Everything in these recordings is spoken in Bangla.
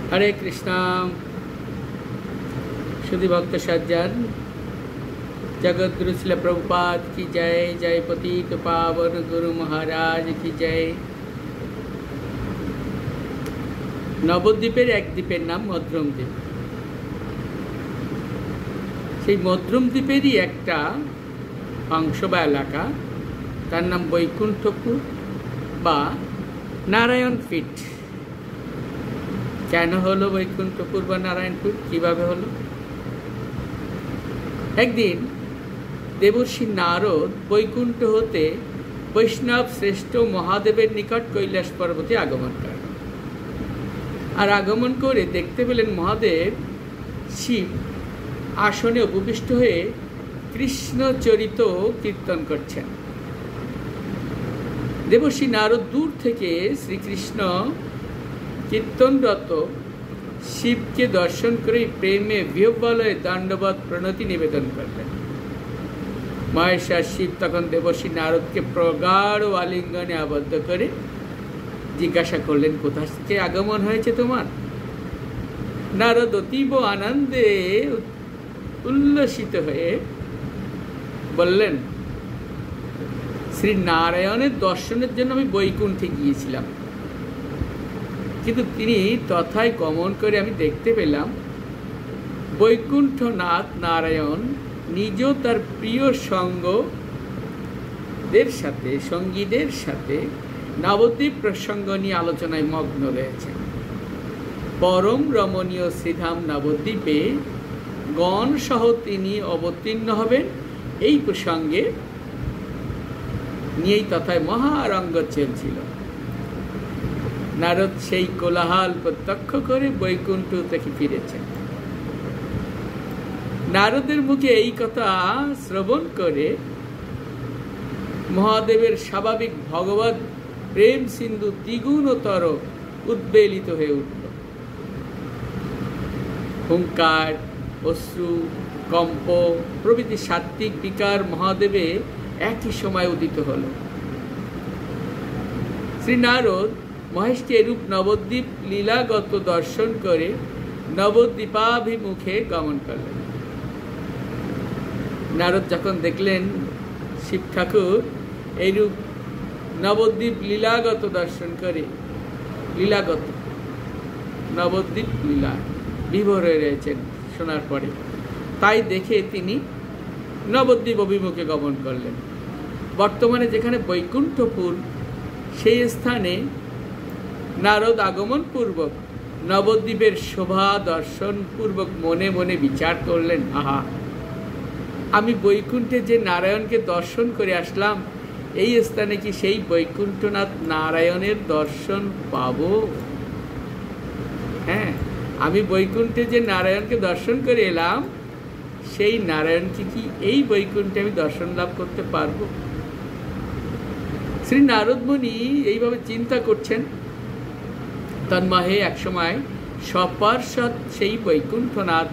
हरे कृष्णा। शुद्धि भक्त सज्जन, जगत गुरु श्रील प्रभुपाद की जय। जय पतित पावन गुरु महाराज की जय। नवद्वीपेर एक द्वीपेर नाम मद्रम द्वीप। সেই মদ্রম দ্বীপেরই একটা অংশ বা এলাকা, তার নাম বৈকুণ্ঠপুর বা নারায়ণপীঠ। কেন হলো বৈকুণ্ঠপুর বা নারায়ণপীঠ, কিভাবে হলো? একদিন দেবর্ষি নারদ বৈকুণ্ঠ হতে বৈষ্ণব শ্রেষ্ঠ মহাদেবের নিকট কৈলাস পর্বতে আগমন করেন। আর আগমন করে দেখতে পেলেন মহাদেব শিব আসনে উপবিষ্ট হয়ে কৃষ্ণ চরিত কীর্তন করছেন। দেবর্ষি নারদ দূর থেকে শ্রীকৃষ্ণ কীর্তনরত শিবকে দর্শন করে প্রেমে বিহ্বলয়ে দণ্ডবৎ প্রণতি নিবেদন করলেন। মহেশ্বর শিব তখন দেবর্ষি নারদকে প্রগাঢ় আলিঙ্গনে আবদ্ধ করে জিজ্ঞাসা করলেন, কোথা থেকে আগমন হয়েছে তোমার? নারদ অতীব আনন্দে উল্লসিত হয়ে বললেন, শ্রী নারায়ণের দর্শনের জন্য আমি বৈকুণ্ঠে গিয়েছিলাম, কিন্তু তিনি তথায় গমন করে আমি দেখতে পেলাম বৈকুণ্ঠনাথ নারায়ণ নিজ তার প্রিয় সঙ্গীদের সাথে নবদ্বীপ প্রসঙ্গ নিয়ে আলোচনায় মগ্ন রয়েছেন। পরম রমণীয় শ্রীধাম নবদ্বীপে গণ সহ তিনি অবতীর্ণ হবেন, এই প্রসঙ্গে নিয়েই তথায় মহারঙ্গ চলছিল। নারদ সেই কোলাহল প্রত্যক্ষ করে বৈকুণ্ঠ থেকে ফিরেছেন। নারদের মুখে এই কথা শ্রবণ করে মহাদেবের স্বাভাবিক ভগবৎ প্রেম সিন্ধু দ্বিগুণতর উদ্বেলিত হয়ে উঠল। হুঙ্কার, অশ্রু, কম্প প্রভৃতি সাত্ত্বিক বিকার মহাদেবে একই সময় উদিত হল। শ্রী নারদ মহেশকে এরূপ নবদ্বীপ লীলাগত দর্শন করে নবদ্বীপাভিমুখে গমন করলেন। নারদ যখন দেখলেন শিব ঠাকুর এইরূপ নবদ্বীপ লীলাগত দর্শন করে, লীলাগত নবদ্বীপ লীলা বিভোর হয়ে রয়েছেন শোনার পরে, তাই দেখে তিনি নবদ্বীপ অভিমুখে গমন করলেন। বর্তমানে যেখানে বৈকুণ্ঠপুর, সেই স্থানে নারদ আগমন পূর্বক নবদ্বীপের শোভা দর্শন পূর্বক মনে মনে বিচার করলেন, আহা, আমি বৈকুণ্ঠে যে নারায়ণকে দর্শন করে আসলাম, এই স্থানে কি সেই বৈকুণ্ঠনাথ নারায়ণের দর্শন পাব? হ্যাঁ, আমি বৈকুণ্ঠে যে নারায়ণকে দর্শন করে এলাম, সেই নারায়ণকে কি এই বৈকুণ্ঠে আমি দর্শন লাভ করতে পারব? শ্রী নারদ মুনি এইভাবে চিন্তা করছেন। তন্মহে একসময় সপার্ষদ সেই বৈকুণ্ঠনাথ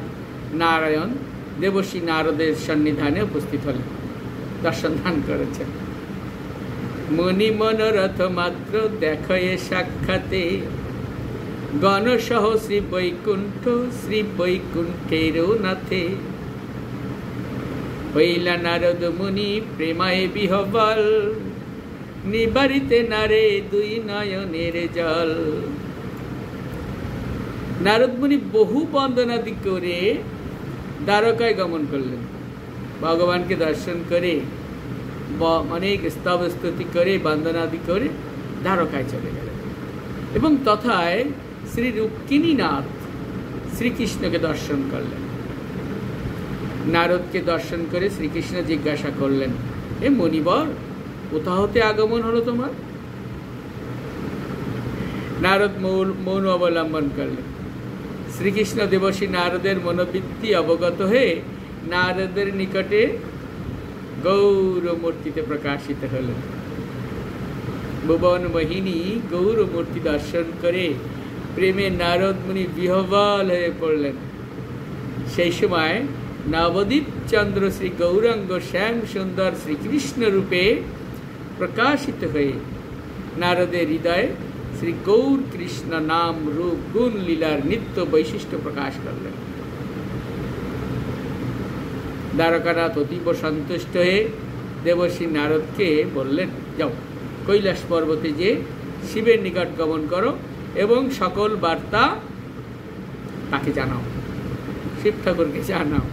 নারায়ণ দেবর্ষি নারদের সন্নিধানে উপস্থিত হলেন, দর্শন দান করেছেন। মুনি মনোরথ মাত্র দেখয়ে সাক্ষাতে গণসহ শ্রী বৈকুণ্ঠের নাথে হইলা নারদ মুনি প্রেমায় বিহবল নিবারিতে নারে দুই নয়নের জল। নারদ মুনি বহু বন্দনাদি করে দ্বারকায় গমন করলেন। ভগবানকে দর্শন করে অনেক স্তব স্তুতি করে বন্দনাদি করে দ্বারকায় চলে গেলেন এবং তথায় শ্রী রুক্মিণীনাথ শ্রীকৃষ্ণকে দর্শন করলেন। নারদকে দর্শন করে শ্রীকৃষ্ণ জিজ্ঞাসা করলেন, এ মণিবর, কোথা হতে আগমন হলো তোমার? নারদ মৌন অবলম্বন করলেন। শ্রীকৃষ্ণ দেবর্ষি নারদের মনোবৃত্তি অবগত হয়ে নারদের নিকটে গৌরমূর্তিতে প্রকাশিত হলেন। ভুবন মোহিনী গৌরমূর্তি দর্শন করে প্রেমে নারদ মুনি বিহ্বল হয়ে পড়লেন। সেই সময় নবদ্বীপ চন্দ্র শ্রী গৌরাঙ্গ শ্যাম সুন্দর শ্রীকৃষ্ণ রূপে প্রকাশিত হয়ে নারদের হৃদয়ে শ্রী গৌর কৃষ্ণ নাম রূপ গুণ লীলার নিত্য বৈশিষ্ট্য প্রকাশ করলেন। দ্বারকানাথ অতীব সন্তুষ্ট হয়ে দেবর্ষি নারদকে বললেন, যাও কৈলাস পর্বতে যে শিবের নিকট গমন করো এবং সকল বার্তা তাকে জানাও, শিব ঠাকুরকে জানাও।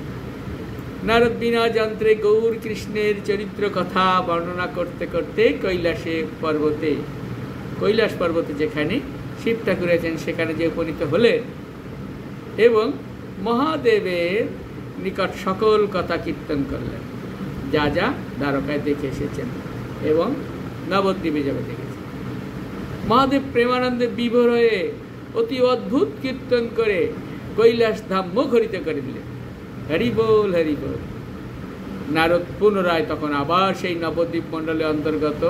নারদ বিনা যন্ত্রে গৌর কৃষ্ণের চরিত্র কথা বর্ণনা করতে করতে কৈলাস পর্বতে যেখানে শিব ঠাকুর আছেন সেখানে যে উপনীত হলেন এবং মহাদেবের নিকট সকল কথা কীর্তন করলেন, যা যা দ্বারকায় দেখে এসেছেন এবং নবদ্বীপে যাবে দেখেছেন। মহাদেব প্রেমানন্দে বিভোর হয়ে অতি অদ্ভুত কীর্তন করে কৈলাস ধাম মুখরিত করে দিলেন। হরি বল হরি বল। নারদ পুনরায় তখন আবার সেই নবদ্বীপ মণ্ডলের অন্তর্গত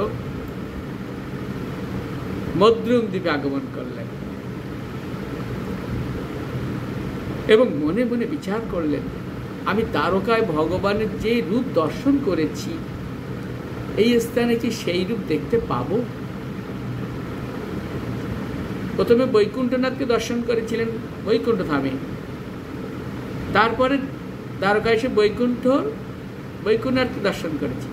মদ্রুম দ্বীপে আগমন করলেন এবং মনে মনে বিচার করলেন, আমি দ্বারকায় ভগবানের যে রূপ দর্শন করেছি এই স্থানে কি সেই রূপ দেখতে পাবো? প্রথমে বৈকুণ্ঠনাথকে দর্শন করেছিলেন বৈকুণ্ঠ ধামে, তারপরে দ্বারকায় এসে বৈকুণ্ঠনাথকে দর্শন করেছি।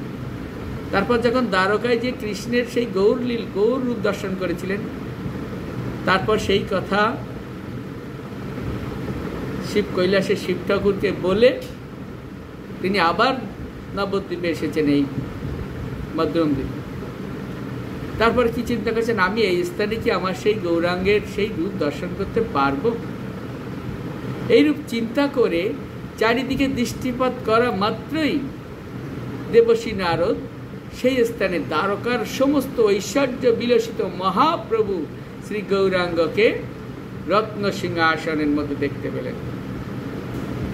তারপর যখন দ্বারকায় যে কৃষ্ণের সেই গৌর রূপ দর্শন করেছিলেন, তারপর সেই কথা শিব কৈলাসে শিব ঠাকুরকে বলে তিনি আবার নবদ্বীপে এসেছেন, এই মধ্যম দ্বীপে। তারপর কি চিন্তা করছেন, আমি এই স্থানে কি আমার সেই গৌরাঙ্গের সেই রূপ দর্শন করতে পারবো? এইরূপ চিন্তা করে চারিদিকে দৃষ্টিপাত করা মাত্রই দেবর্ষি নারদ সেই স্থানে দ্বারকার সমস্ত ঐশ্বর্য বিলসিত মহাপ্রভু শ্রী গৌরাঙ্গকে রত্ন সিংহাসনের মধ্যে দেখতে পেলেন।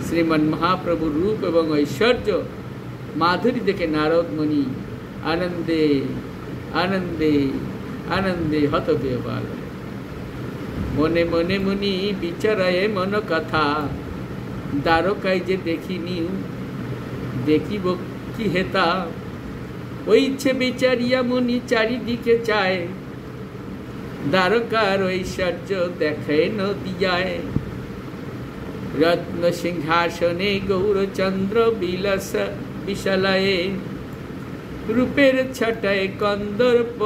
শ্রীমান মহাপ্রভুর রূপ এবং ঐশ্বর্য মাধুরী দেখে নারদ মুনি আনন্দে আনন্দে আনন্দে হতবিহ্বল। মনে মনে মুনি বিচারায় মন কথা, দ্বারকায় যে দেখিনি দেখিব কি হেতা। ওই ইচ্ছে বিচারিয়া মুনি চারিদিকে চায়, দ্বারকার ঐশ্বর্য দেখে নদী যায়। রত্ন সিংহাসনে গৌরচন্দ্র বিশালায়ে, রূপের ছটায় কন্দর্প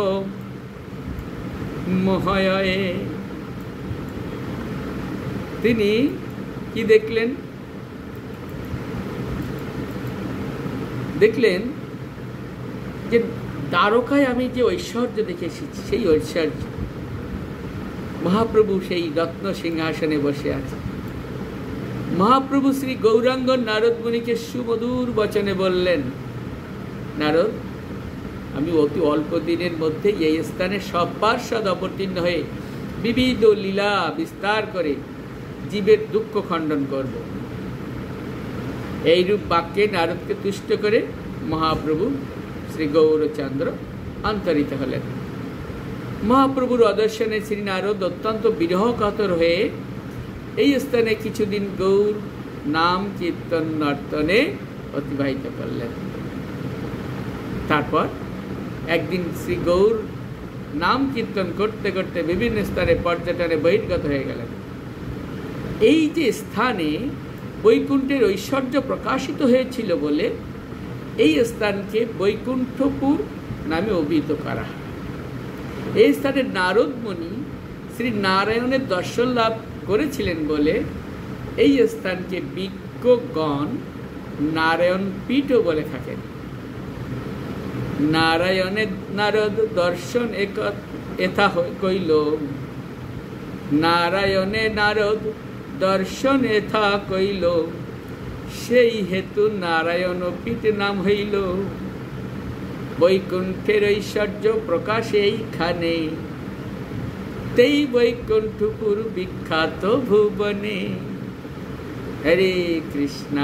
মহয়ে। তিনি কি দেখলেন? দেখলেন যে দ্বারকায় আমি যে ঐশ্বর্য দেখে এসেছি সেই ঐশ্বর্য মহাপ্রভু সেই রত্ন সিংহাসনে বসে আছে। মহাপ্রভু শ্রী গৌরাঙ্গ নারদ মুনিকে সুমধুর বচনে বললেন, নারদ, আমি অতি অল্প দিনের মধ্যে এই স্থানে সব পার্শ্বদ অবতীর্ণ হয়ে বিবিধ লীলা বিস্তার করে জীবের দুঃখ খণ্ডন করব। এইরূপ বাক্যে নারদকে তুষ্ট করে মহাপ্রভু শ্রী গৌরচন্দ্র অন্তরিত হলেন। মহাপ্রভুর অদর্শনে শ্রী নারদ অত্যন্ত বিরহ কাতর হয়ে এই স্থানে কিছুদিন গৌর নাম কীর্তন নর্তনে অতিবাহিত করলেন। তারপর একদিন শ্রী গৌর নাম কীর্তন করতে করতে বিভিন্ন স্থানে পর্যটনে বহির্গত হয়ে গেলেন। এই যে স্থানে বৈকুণ্ঠের ঐশ্বর্য প্রকাশিত হয়েছিল বলে এই স্থানকে বৈকুণ্ঠপুর নামে অভিহিত করা। এই স্থানে নারদ মুনি শ্রী নারায়ণের দর্শন লাভ করেছিলেন বলে এই স্থানকে বিজ্ঞগণ নারায়ণ পীঠও বলে থাকেন। নারায়ণের নারদ দর্শন এথা কইল, নারায়ণে নারদ দর্শন এথা কইল, সেই হেতু নারায়ণ পীঠ নাম হইল। বৈকুণ্ঠের ঐশ্বর্য প্রকাশ এইখানে, তেই বৈকুণ্ঠপুর বিখ্যাত ভুবনে। হরে কৃষ্ণ।